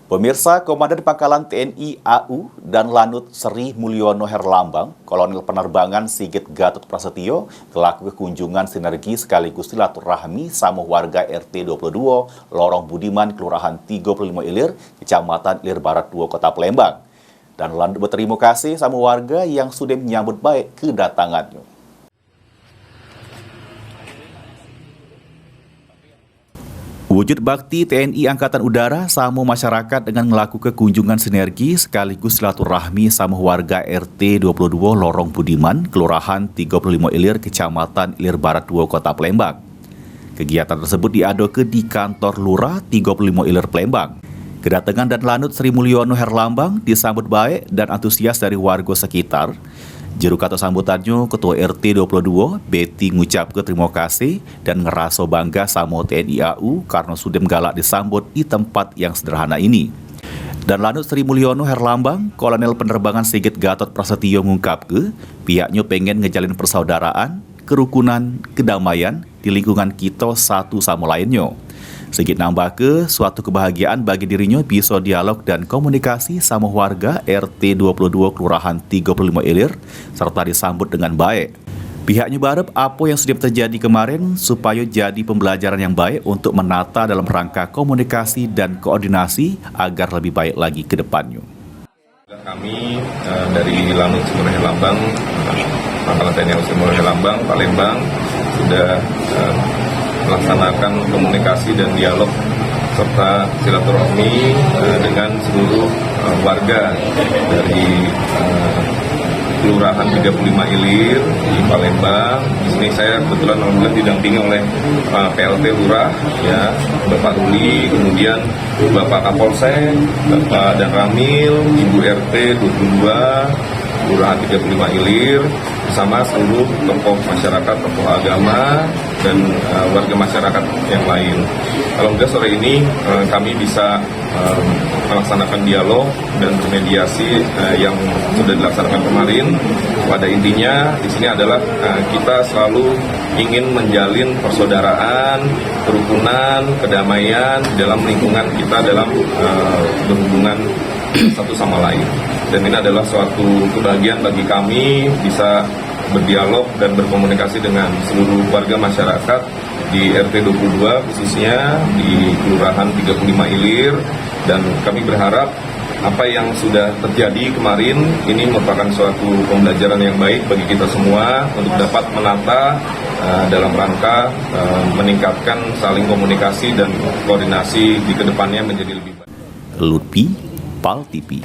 Pemirsa, Komandan Pangkalan TNI AU dan Lanut Sri Mulyono Herlambang, Kolonel Penerbangan Sigit Gatot Prasetyo, melakukan kunjungan sinergi sekaligus silaturahmi sama warga RT 22, Lorong Budiman, Kelurahan 35 Ilir, Kecamatan Ilir Barat 2, Kota Palembang. Dan Lanut berterima kasih sama warga yang sudah menyambut baik kedatangannya. Wujud bakti TNI Angkatan Udara sama masyarakat dengan melakukan kunjungan sinergi sekaligus silaturahmi sama warga RT 22 Lorong Budiman, Kelurahan 35 Ilir, Kecamatan Ilir Barat 2, Kota Palembang. Kegiatan tersebut diadoke di kantor Lurah 35 Ilir Palembang. Kedatangan dan Lanut Sri Mulyono Herlambang disambut baik dan antusias dari warga sekitar. Juru kata sambutannya, Ketua RT 22, Betty ngucapke terima kasih dan ngeraso bangga sama TNI AU karena sudah menggalak disambut di tempat yang sederhana ini. Dan Lanut Sri Mulyono Herlambang, Kolonel Penerbangan Sigit Gatot Prasetyo mengungkapke, pihaknya pengen ngejalin persaudaraan, kerukunan, kedamaian di lingkungan kita satu sama lainnya. Sigit nambah ke suatu kebahagiaan bagi dirinya bisa dialog dan komunikasi sama warga RT 22 Kelurahan 35 Ilir serta disambut dengan baik. Pihaknya berharap apa yang sudah terjadi kemarin supaya jadi pembelajaran yang baik untuk menata dalam rangka komunikasi dan koordinasi agar lebih baik lagi ke depannya. Kami dari Lanut Sri Mulyono Herlambang, Pangkalan TNI Sri Mulyono Herlambang, Palembang sudah melaksanakan komunikasi dan dialog serta silaturahmi dengan seluruh warga dari Kelurahan 35 Ilir di Palembang. Di sini saya kebetulan alhamdulillah didampingi oleh PLT Lurah, ya, Bapak Ruli, kemudian Bapak Kapolsek, Bapak dan Ramil, Ibu RT 22 Kelurahan 35 Ilir, bersama seluruh tokoh masyarakat, tokoh agama, dan warga masyarakat yang lain. Alhamdulillah sore ini kami bisa melaksanakan dialog dan mediasi yang sudah dilaksanakan kemarin. Pada intinya di sini adalah kita selalu ingin menjalin persaudaraan, kerukunan, kedamaian dalam lingkungan kita dalam berhubungan satu sama lain. Dan ini adalah suatu kebahagiaan bagi kami bisa berdialog dan berkomunikasi dengan seluruh warga masyarakat di RT 22 khususnya di Kelurahan 35 Ilir, dan kami berharap apa yang sudah terjadi kemarin ini merupakan suatu pembelajaran yang baik bagi kita semua untuk dapat menata dalam rangka meningkatkan saling komunikasi dan koordinasi di kedepannya menjadi lebih baik. Lutfi, PAL TV.